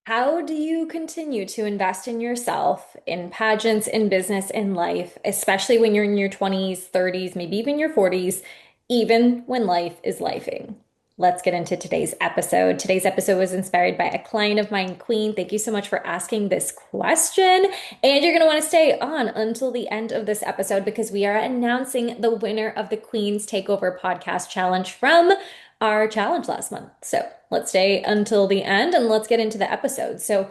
How do you continue to invest in yourself, in pageants, in business, in life, especially when you're in your 20s, 30s, maybe even your 40s, even when life is lifing? Let's get into today's episode. Today's episode was inspired by a client of mine, Queen. Thank you so much for asking this question. And you're going to want to stay on until the end of this episode because we are announcing the winner of the Queen's Takeover Podcast Challenge from our challenge last month. So let's stay until the end and let's get into the episode. So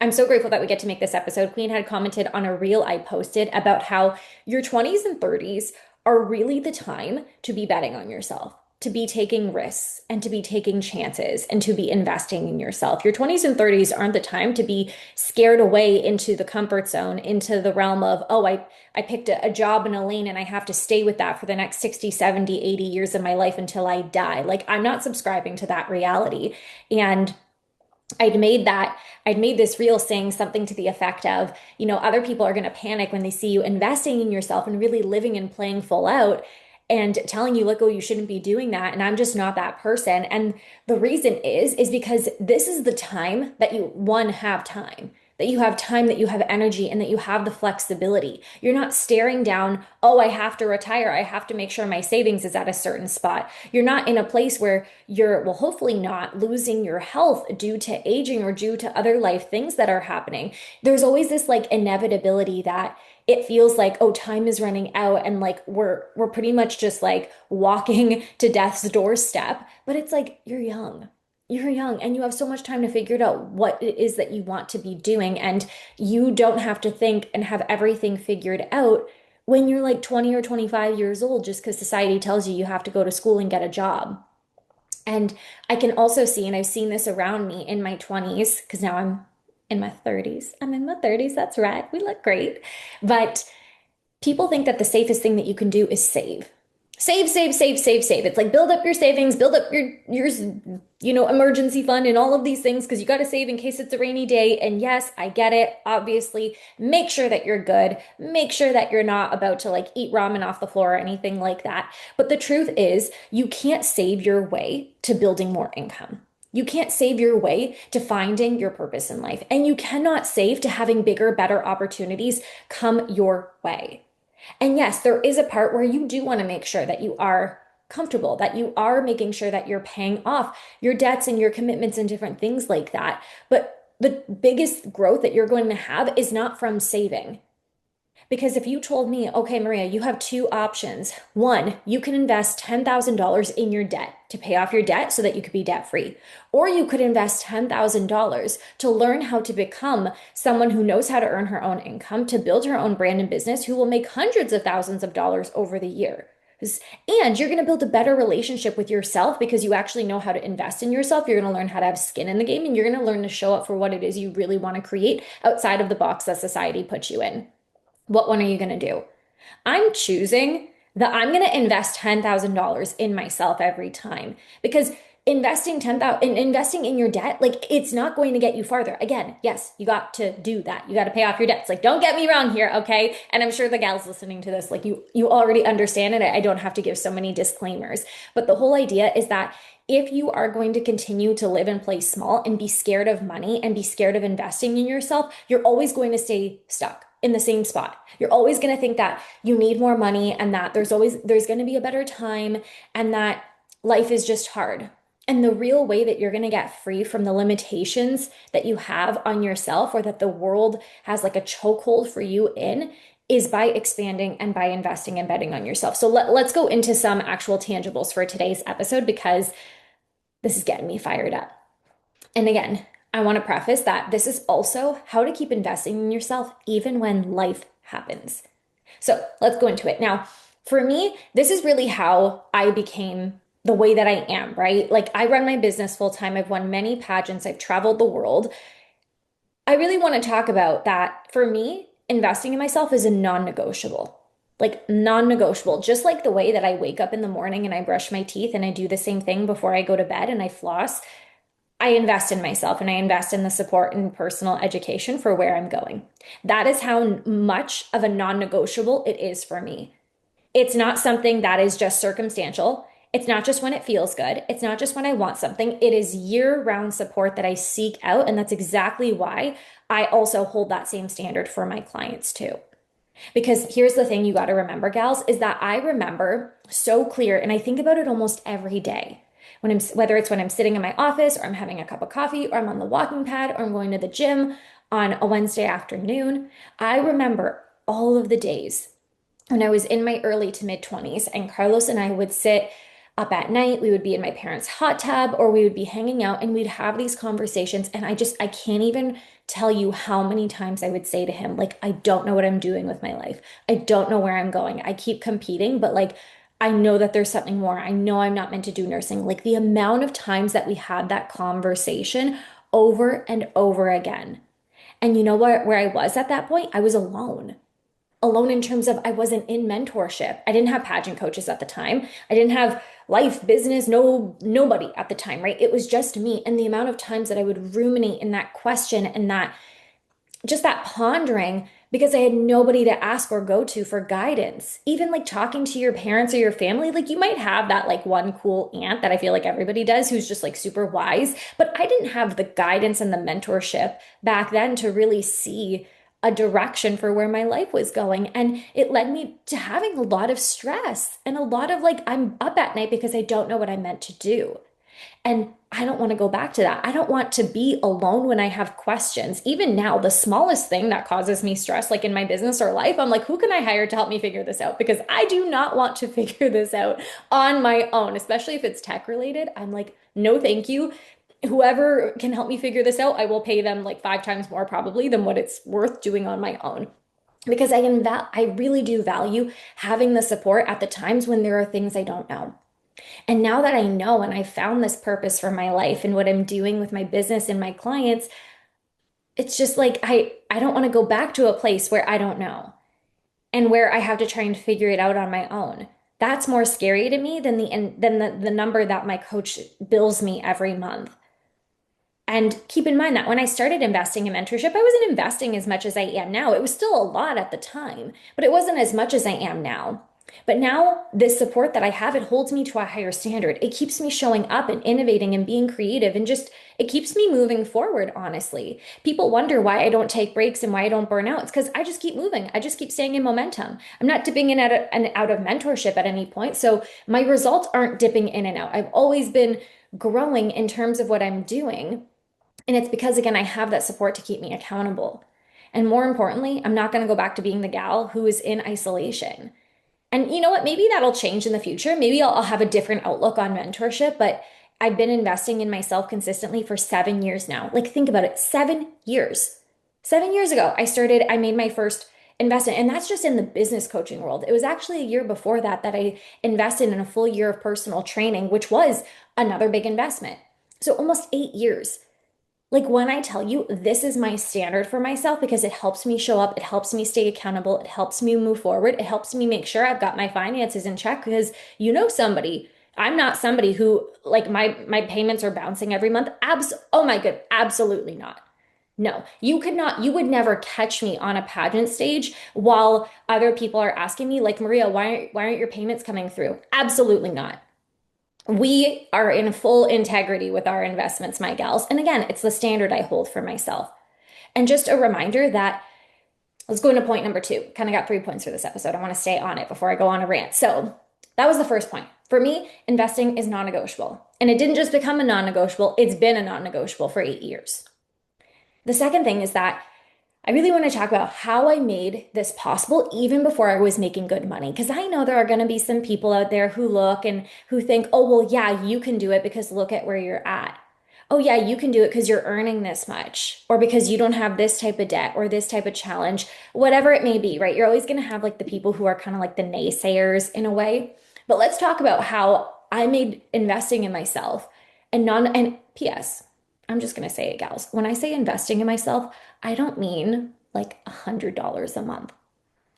I'm so grateful that we get to make this episode. Queen had commented on a reel I posted about how your 20s and 30s are really the time to be betting on yourself, to be taking risks and to be taking chances and to be investing in yourself. Your 20s and 30s aren't the time to be scared away into the comfort zone, into the realm of, oh, I picked a job in a lane and I have to stay with that for the next 60, 70, 80 years of my life until I die. Like, I'm not subscribing to that reality. And I'd made this reel saying something to the effect of, other people are going to panic when they see you investing in yourself and really living and playing full out and telling you, like, oh, you shouldn't be doing that. And I'm just not that person. And the reason is because this is the time that you, one, have time. That you have time, that you have energy, and that you have the flexibility. You're not staring down, oh, I have to retire. I have to make sure my savings is at a certain spot. You're not in a place where you're, well, hopefully not losing your health due to aging or due to other life things that are happening. There's always this like inevitability that it feels like, oh, time is running out and like we're pretty much just like walking to death's doorstep. But it's like you're young. You're young and you have so much time to figure it out what it is that you want to be doing. And you don't have to think and have everything figured out when you're like 20 or 25 years old, just because society tells you you have to go to school and get a job. And I can also see, and I've seen this around me in my 20s, because now I'm in my 30s. I'm in my 30s. That's right. We look great. But people think that the safest thing that you can do is save. Save, save, save, save, save. It's like build up your savings, build up your emergency fund and all of these things because you got to save in case it's a rainy day. And yes, I get it. Obviously, make sure that you're good. Make sure that you're not about to like eat ramen off the floor or anything like that. But the truth is, you can't save your way to building more income. You can't save your way to finding your purpose in life. And you cannot save to having bigger, better opportunities come your way. And yes, there is a part where you do want to make sure that you are comfortable, that you are making sure that you're paying off your debts and your commitments and different things like that. But the biggest growth that you're going to have is not from saving. Because if you told me, okay, Maria, you have two options. One, you can invest $10,000 in your debt to pay off your debt so that you could be debt free. Or you could invest $10,000 to learn how to become someone who knows how to earn her own income, to build her own brand and business, who will make hundreds of thousands of dollars over the year. And you're going to build a better relationship with yourself because you actually know how to invest in yourself. You're going to learn how to have skin in the game and you're going to learn to show up for what it is you really want to create outside of the box that society puts you in. What one are you going to do? I'm choosing that I'm going to invest $10,000 in myself every time because investing in your debt, like it's not going to get you farther. Again, yes, you got to do that. You got to pay off your debts. Like, don't get me wrong here, okay? And I'm sure the gals listening to this, like you already understand it. I don't have to give so many disclaimers. But the whole idea is that if you are going to continue to live and play small and be scared of money and be scared of investing in yourself, you're always going to stay stuck in the same spot. You're always going to think that you need more money and that there's going to be a better time and that life is just hard. And the real way that you're going to get free from the limitations that you have on yourself or that the world has like a chokehold for you in is by expanding and by investing and betting on yourself. So let's go into some actual tangibles for today's episode because this is getting me fired up. And again, I want to preface that this is also how to keep investing in yourself even when life happens. So let's go into it. Now, for me, this is really how I became the way that I am, right? Like I run my business full time. I've won many pageants. I've traveled the world. I really want to talk about that. For me, investing in myself is a non-negotiable. Like non-negotiable, just like the way that I wake up in the morning and I brush my teeth and I do the same thing before I go to bed and I floss. I invest in myself and I invest in the support and personal education for where I'm going. That is how much of a non-negotiable it is for me. It's not something that is just circumstantial. It's not just when it feels good. It's not just when I want something. It is year-round support that I seek out. And that's exactly why I also hold that same standard for my clients too. Because here's the thing you got to remember, gals, is that I remember so clear, and I think about it almost every day. Whether it's when I'm sitting in my office or I'm having a cup of coffee or I'm on the walking pad or I'm going to the gym on a Wednesday afternoon, I remember all of the days when I was in my early to mid 20s, and Carlos and I would sit up at night. We would be in my parents' hot tub or we would be hanging out and we'd have these conversations. And I can't even tell you how many times I would say to him, like, I don't know what I'm doing with my life. I don't know where I'm going. I keep competing, but like, I know that there's something more. I know I'm not meant to do nursing. Like the amount of times that we had that conversation over and over again. And you know what, where I was at that point? I was alone alone in terms of I wasn't in mentorship. I didn't have pageant coaches at the time. I didn't have life, business, nobody at the time, right? It was just me. And the amount of times that I would ruminate in that question and that just that pondering because I had nobody to ask or go to for guidance. Even like talking to your parents or your family, like you might have that like one cool aunt that I feel like everybody does who's just like super wise, but I didn't have the guidance and the mentorship back then to really see a direction for where my life was going. And it led me to having a lot of stress and a lot of like, I'm up at night because I don't know what I'm meant to do. And I don't want to go back to that. I don't want to be alone when I have questions. Even now, the smallest thing that causes me stress, like in my business or life, I'm like, who can I hire to help me figure this out? Because I do not want to figure this out on my own, especially if it's tech related. I'm like, no, thank you. Whoever can help me figure this out, I will pay them like 5 times more probably than what it's worth doing on my own. Because I really do value having the support at the times when there are things I don't know. And now that I know and I found this purpose for my life and what I'm doing with my business and my clients, it's just like I don't want to go back to a place where I don't know and where I have to try and figure it out on my own. That's more scary to me than the number that my coach bills me every month. And keep in mind that when I started investing in mentorship, I wasn't investing as much as I am now. It was still a lot at the time, but it wasn't as much as I am now. But now, this support that I have, it holds me to a higher standard. It keeps me showing up and innovating and being creative and just, it keeps me moving forward, honestly. People wonder why I don't take breaks and why I don't burn out. It's because I just keep moving. I just keep staying in momentum. I'm not dipping in and out of mentorship at any point. So my results aren't dipping in and out. I've always been growing in terms of what I'm doing. And it's because, again, I have that support to keep me accountable. And more importantly, I'm not going to go back to being the gal who is in isolation. And you know what? Maybe that'll change in the future. Maybe I'll have a different outlook on mentorship, but I've been investing in myself consistently for 7 years now. Like, think about it, 7 years. 7 years ago, I made my first investment, and that's just in the business coaching world. It was actually a year before that that I invested in a full year of personal training, which was another big investment. So almost 8 years. Like when I tell you this is my standard for myself because it helps me show up, it helps me stay accountable, it helps me move forward, it helps me make sure I've got my finances in check because somebody, I'm not somebody who like my payments are bouncing every month. Oh my good, absolutely not. No, you would never catch me on a pageant stage while other people are asking me like, Maria, why aren't your payments coming through? Absolutely not. We are in full integrity with our investments, my gals. And again, it's the standard I hold for myself. And just a reminder that let's go into point number two. Kind of got 3 points for this episode. I want to stay on it before I go on a rant. So that was the first point. For me, investing is non-negotiable. And it didn't just become a non-negotiable, it's been a non-negotiable for 8 years. The second thing is that I really want to talk about how I made this possible even before I was making good money. Because I know there are going to be some people out there who look and who think, oh, well, yeah, you can do it because look at where you're at. Oh, yeah, you can do it because you're earning this much, or because you don't have this type of debt or this type of challenge, whatever it may be, right? You're always going to have like the people who are kind of like the naysayers in a way. But let's talk about how I made investing in myself and PS. I'm just going to say it, gals. When I say investing in myself, I don't mean like $100 a month.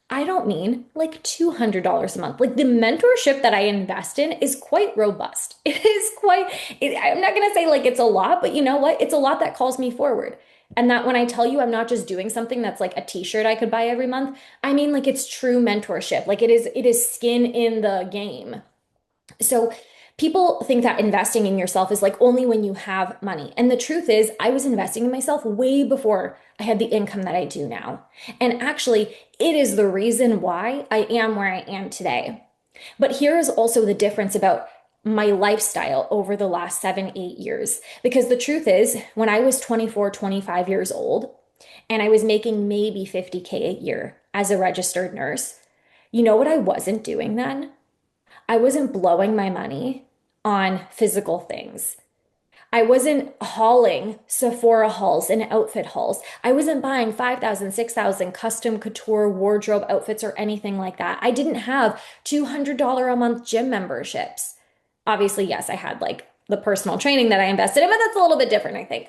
I don't mean like $200 a month. Like the mentorship that I invest in is quite robust. I'm not going to say like it's a lot, but you know what? It's a lot that calls me forward. And that when I tell you I'm not just doing something that's like a t-shirt I could buy every month, I mean like it's true mentorship. Like it is skin in the game. So People think that investing in yourself is like only when you have money. And the truth is, I was investing in myself way before I had the income that I do now. And actually, it is the reason why I am where I am today. But here is also the difference about my lifestyle over the last 7, 8 years. Because the truth is, when I was 24, 25 years old, and I was making maybe 50K a year as a registered nurse, you know what I wasn't doing then? I wasn't blowing my money on physical things. I wasn't hauling Sephora hauls and outfit hauls. I wasn't buying 5,000, 6,000 custom couture wardrobe outfits or anything like that. I didn't have $200 a month gym memberships. Obviously, yes, I had like the personal training that I invested in, but that's a little bit different, I think.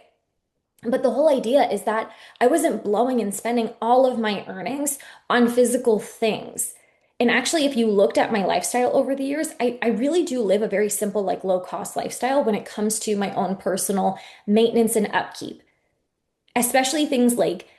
But the whole idea is that I wasn't blowing and spending all of my earnings on physical things. And actually, if you looked at my lifestyle over the years, I really do live a very simple, like low cost lifestyle when it comes to my own personal maintenance and upkeep, especially things like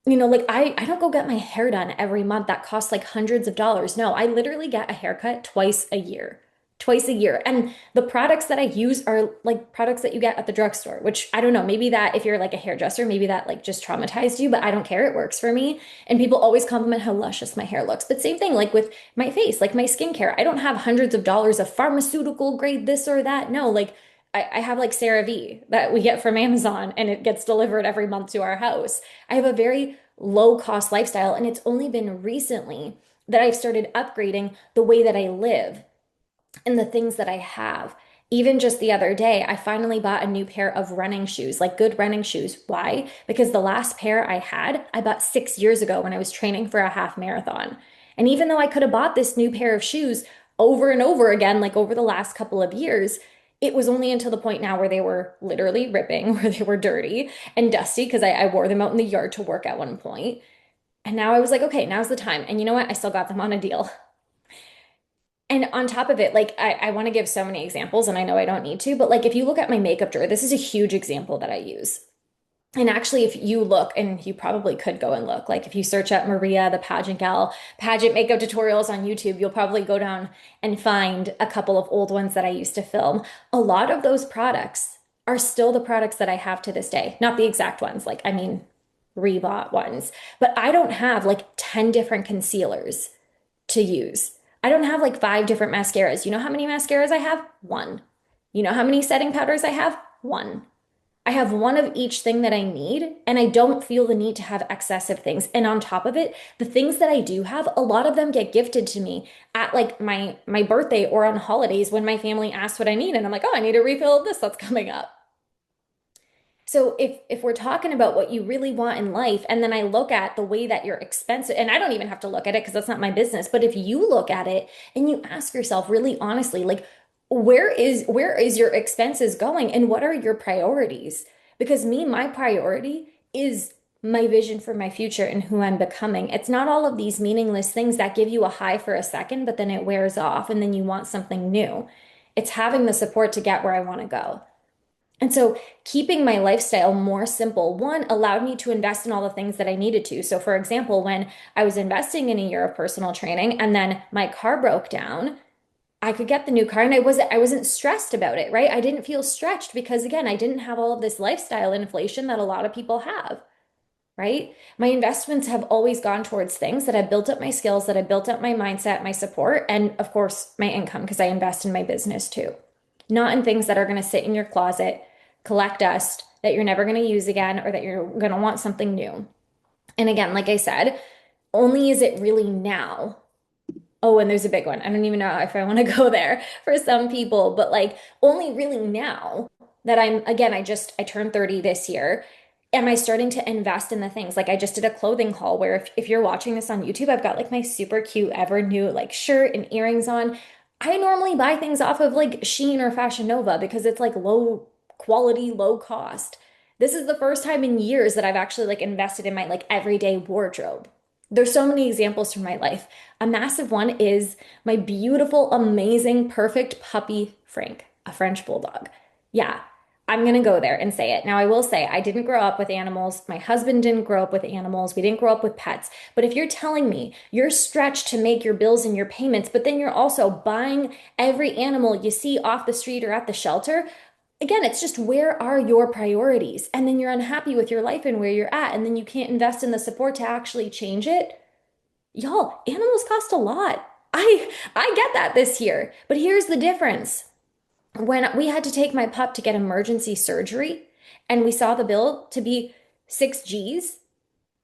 like I don't go get my hair done every month that costs like hundreds of dollars. No, I literally get a haircut twice a year. Twice a year. And the products that I use are like products that you get at the drugstore, which I don't know, maybe that if you're like a hairdresser, maybe that like just traumatized you, but I don't care. It works for me. And people always compliment how luscious my hair looks. But same thing like with my face, like my skincare. I don't have hundreds of dollars of pharmaceutical grade this or that. No, like I have like CeraVe that we get from Amazon and it gets delivered every month to our house. I have a very low cost lifestyle, and it's only been recently that I've started upgrading the way that I live and the things that I have. Even just the other day, I finally bought a new pair of running shoes, like good running shoes. Why? Because the last pair I had, I bought 6 years ago when I was training for a half marathon. And even though I could have bought this new pair of shoes over and over again, like over the last couple of years, it was only until the point now where they were literally ripping, where they were dirty and dusty, because I wore them out in the yard to work at one point. And now I was like, okay, now's the time. And you know what? I still got them on a deal. And on top of it, like I want to give so many examples, and I know I don't need to, but like if you look at my makeup drawer, this is a huge example that I use. And actually, if you look, and you probably could go and look, like if you search up Maria, the pageant gal, pageant makeup tutorials on YouTube, you'll probably go down and find a couple of old ones that I used to film. A lot of those products are still the products that I have to this day. Not the exact ones, like I mean, rebought ones, but I don't have like 10 different concealers to use. I don't have like 5 different mascaras. You know how many mascaras I have? One. You know how many setting powders I have? One. I have one of each thing that I need, and I don't feel the need to have excessive things. And on top of it, the things that I do have, a lot of them get gifted to me at like my birthday or on holidays when my family asks what I need, and I'm like, "Oh, I need a refill of this that's coming up." So if we're talking about what you really want in life, and then I look at the way that you're expensive, and I don't even have to look at it because that's not my business, but if you look at it and you ask yourself really honestly, like where is your expenses going and what are your priorities? Because me, my priority is my vision for my future and who I'm becoming. It's not all of these meaningless things that give you a high for a second, but then it wears off and then you want something new. It's having the support to get where I want to go. And so keeping my lifestyle more simple, one, allowed me to invest in all the things that I needed to. So, for example, when I was investing in a year of personal training and then my car broke down, I could get the new car and I wasn't stressed about it, right? I didn't feel stretched because again, I didn't have all of this lifestyle inflation that a lot of people have, right? My investments have always gone towards things that have built up my skills, that have built up my mindset, my support, and of course, my income because I invest in my business too. Not in things that are going to sit in your closet, collect dust that you're never going to use again, or that you're going to want something new. And again, like I said, only is it really now. Oh, and there's a big one. I don't even know if I want to go there for some people, but like only really now that again, I turned 30 this year. Am I starting to invest in the things? Like I just did a clothing haul where if you're watching this on YouTube, I've got like my super cute ever new like shirt and earrings on. I normally buy things off of like Shein or Fashion Nova because it's like low quality, low cost. This is the first time in years that I've actually like invested in my like everyday wardrobe. There's so many examples from my life. A massive one is my beautiful, amazing, perfect puppy, Frank, a French bulldog. Yeah. I'm going to go there and say it. Now, I will say I didn't grow up with animals. My husband didn't grow up with animals. We didn't grow up with pets. But if you're telling me you're stretched to make your bills and your payments, but then you're also buying every animal you see off the street or at the shelter, again, it's just where are your priorities? And then you're unhappy with your life and where you're at, and then you can't invest in the support to actually change it. Y'all, animals cost a lot. I get that this year. But here's the difference. When we had to take my pup to get emergency surgery and we saw the bill to be 6 G's,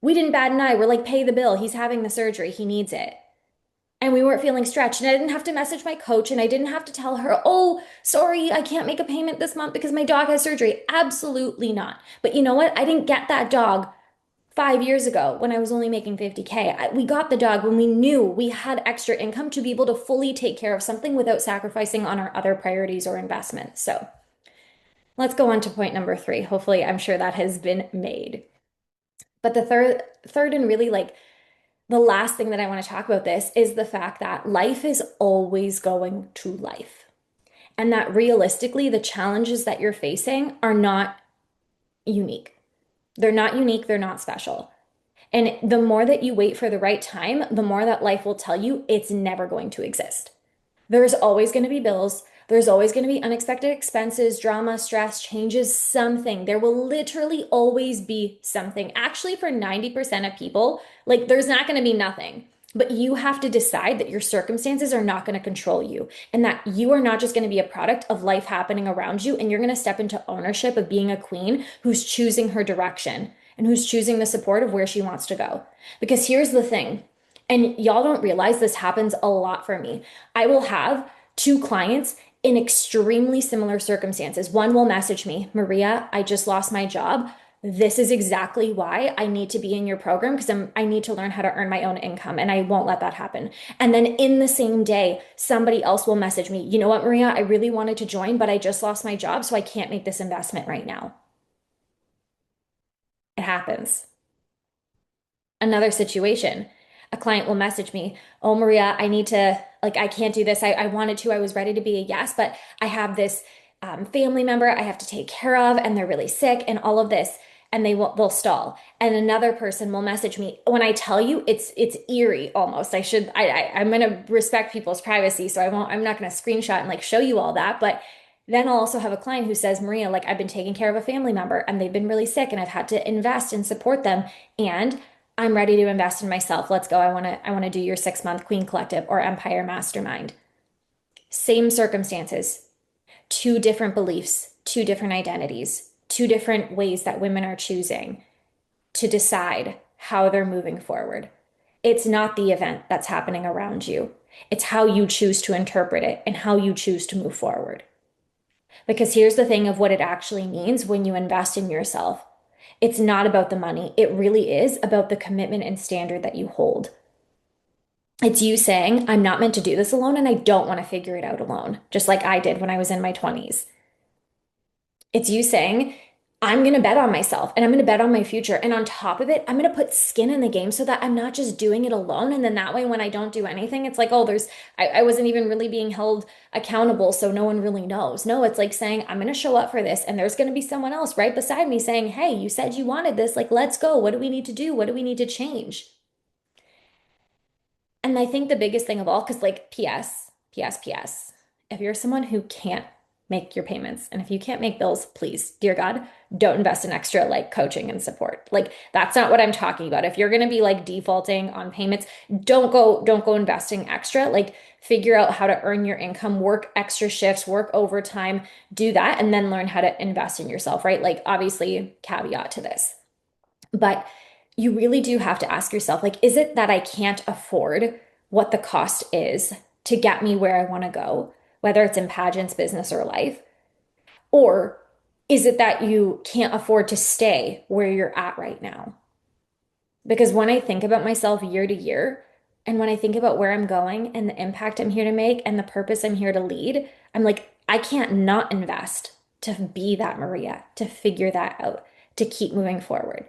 we didn't bat an eye. We're like, pay the bill. He's having the surgery. He needs it. And we weren't feeling stretched. And I didn't have to message my coach and I didn't have to tell her, oh, sorry, I can't make a payment this month because my dog has surgery. Absolutely not. But you know what? I didn't get that dog 5 years ago when I was only making 50K. We got the dog when we knew we had extra income to be able to fully take care of something without sacrificing on our other priorities or investments. So let's go on to point number three. Hopefully, I'm sure that has been made. But the third and really like the last thing that I want to talk about this is the fact that life is always going to life. And that realistically, the challenges that you're facing are not unique. They're not unique, they're not special. And the more that you wait for the right time, the more that life will tell you it's never going to exist. There's always going to be bills. There's always going to be unexpected expenses, drama, stress, changes, something. There will literally always be something. Actually, for 90% of people, like there's not going to be nothing. But you have to decide that your circumstances are not going to control you and that you are not just going to be a product of life happening around you. And you're going to step into ownership of being a queen who's choosing her direction and who's choosing the support of where she wants to go. Because here's the thing, and y'all don't realize this happens a lot for me. I will have two clients in extremely similar circumstances. One will message me, Maria, I just lost my job. This is exactly why I need to be in your program because I need to learn how to earn my own income and I won't let that happen. And then in the same day, somebody else will message me, you know what, Maria, I really wanted to join, but I just lost my job, so I can't make this investment right now. It happens. Another situation, a client will message me, oh, Maria, I need to, like, I can't do this. I wanted to, I was ready to be a yes, but I have this family member I have to take care of, and they're really sick and all of this. And they'll stall. And another person will message me. When I tell you, it's eerie almost. I'm gonna respect people's privacy, so I'm not gonna screenshot and like show you all that. But then I'll also have a client who says, Maria, like I've been taking care of a family member and they've been really sick and I've had to invest and support them. And I'm ready to invest in myself. Let's go. I wanna do your 6 month Queen Collective or Empire Mastermind. Same circumstances, two different beliefs, two different identities, two different ways that women are choosing to decide how they're moving forward. It's not the event that's happening around you. It's how you choose to interpret it and how you choose to move forward. Because here's the thing of what it actually means when you invest in yourself. It's not about the money. It really is about the commitment and standard that you hold. It's you saying, I'm not meant to do this alone and I don't want to figure it out alone, just like I did when I was in my 20s. It's you saying, I'm going to bet on myself and I'm going to bet on my future. And on top of it, I'm going to put skin in the game so that I'm not just doing it alone. And then that way, when I don't do anything, it's like, oh, I wasn't even really being held accountable. So no one really knows. No, it's like saying, I'm going to show up for this. And there's going to be someone else right beside me saying, hey, you said you wanted this. Like, let's go. What do we need to do? What do we need to change? And I think the biggest thing of all, because like PS, if you're someone who can't make your payments and if you can't make bills, please, dear God, don't invest in extra like coaching and support. Like that's not what I'm talking about. If you're going to be like defaulting on payments, don't go investing extra. Like figure out how to earn your income, work extra shifts, work overtime, do that, and then learn how to invest in yourself, right? Like obviously caveat to this. But you really do have to ask yourself, like, is it that I can't afford what the cost is to get me where I want to go, whether it's in pageants, business, or life? Or is it that you can't afford to stay where you're at right now? Because when I think about myself year to year, and when I think about where I'm going and the impact I'm here to make and the purpose I'm here to lead, I'm like, I can't not invest to be that Maria, to figure that out, to keep moving forward.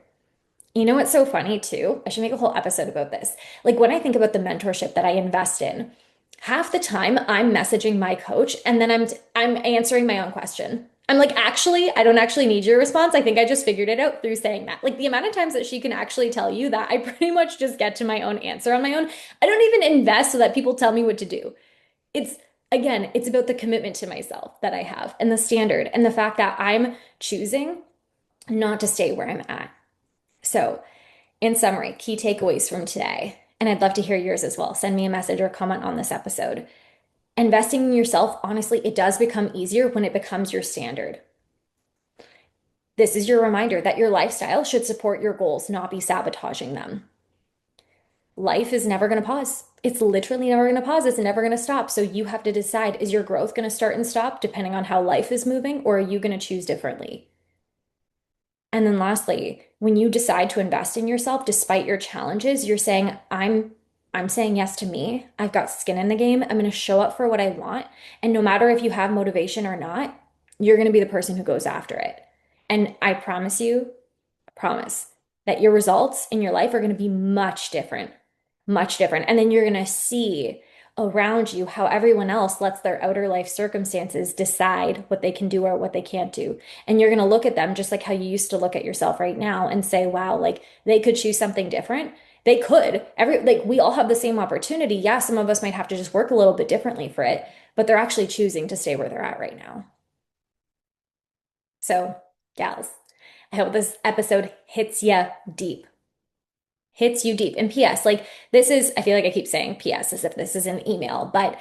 You know what's so funny too? I should make a whole episode about this. Like when I think about the mentorship that I invest in, half the time I'm messaging my coach and then I'm answering my own question. I'm like, actually, I don't actually need your response. I think I just figured it out through saying that. Like the amount of times that she can actually tell you that, I pretty much just get to my own answer on my own. I don't even invest so that people tell me what to do. It's again, it's about the commitment to myself that I have and the standard and the fact that I'm choosing not to stay where I'm at. So, in summary, key takeaways from today, and I'd love to hear yours as well. Send me a message or comment on this episode. Investing in yourself, honestly, it does become easier when it becomes your standard. This is your reminder that your lifestyle should support your goals, not be sabotaging them. Life is never going to pause. It's literally never going to pause. It's never going to stop. So you have to decide, is your growth going to start and stop depending on how life is moving, or are you going to choose differently? And then lastly, when you decide to invest in yourself despite your challenges, you're saying, I'm saying yes to me. I've got skin in the game. I'm going to show up for what I want. And no matter if you have motivation or not, you're going to be the person who goes after it. And I promise you, promise that your results in your life are going to be much different, much different. And then you're going to see around you how everyone else lets their outer life circumstances decide what they can do or what they can't do. And you're going to look at them just like how you used to look at yourself right now and say, wow, like they could choose something different. They could. Like we all have the same opportunity. Yeah, some of us might have to just work a little bit differently for it, but they're actually choosing to stay where they're at right now. So, gals, I hope this episode hits you deep. Hits you deep. And PS, like this is, I feel like I keep saying PS as if this is an email, but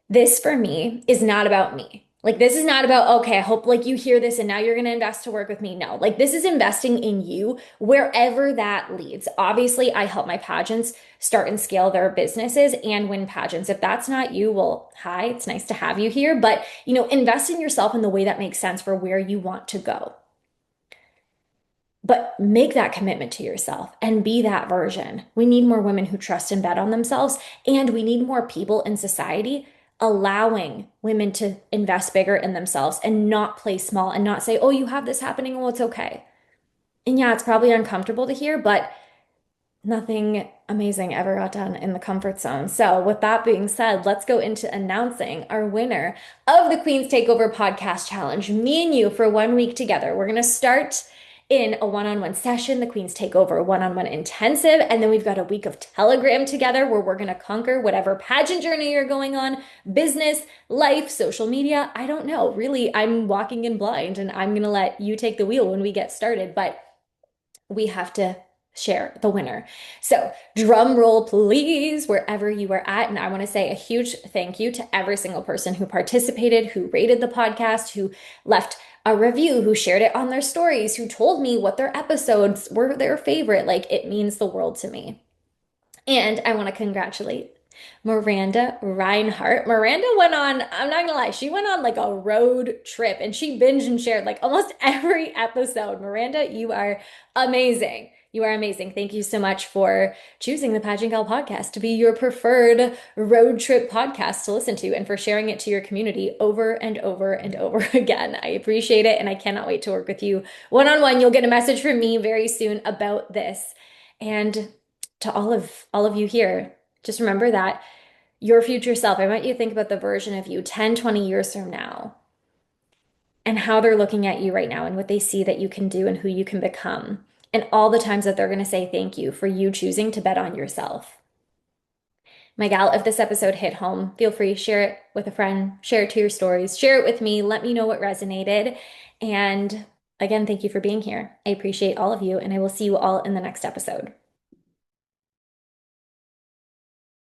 this for me is not about me. Like this is not about, okay, I hope like you hear this and now you're going to invest to work with me. No, like this is investing in you wherever that leads. Obviously, I help my pageants start and scale their businesses and win pageants. If that's not you, well, hi, it's nice to have you here, but invest in yourself in the way that makes sense for where you want to go. But make that commitment to yourself and be that version. We need more women who trust and bet on themselves, and we need more people in society allowing women to invest bigger in themselves and not play small and not say, oh, you have this happening, well, it's okay. And yeah, it's probably uncomfortable to hear, but nothing amazing ever got done in the comfort zone. So, with that being said, let's go into announcing our winner of the Queen's Takeover Podcast Challenge. Me and you for 1 week together. We're going to start in a one-on-one session, the Queen's Takeover one-on-one intensive, and then we've got a week of Telegram together where we're going to conquer whatever pageant journey you're going on, business, life, social media. I don't know. Really, I'm walking in blind and I'm going to let you take the wheel when we get started, but we have to share the winner. So, drum roll, please, wherever you are at. And I want to say a huge thank you to every single person who participated, who rated the podcast, who left a review, who shared it on their stories, who told me what their episodes were their favorite. Like, it means the world to me. And I want to congratulate Miranda Reinhart. Miranda went on, I'm not gonna lie, she went on like a road trip and she binged and shared like almost every episode. Miranda, you are amazing. You are amazing. Thank you so much for choosing the Pageant Gal podcast to be your preferred road trip podcast to listen to and for sharing it to your community over and over and over again. I appreciate it and I cannot wait to work with you one on one. You'll get a message from me very soon about this. And to all of you here, just remember that your future self, I want you to think about the version of you 10, 20 years from now and how they're looking at you right now and what they see that you can do and who you can become. And all the times that they're going to say thank you for you choosing to bet on yourself. My gal, if this episode hit home, feel free, share it with a friend, share it to your stories, share it with me, let me know what resonated. And again, thank you for being here. I appreciate all of you, and I will see you all in the next episode.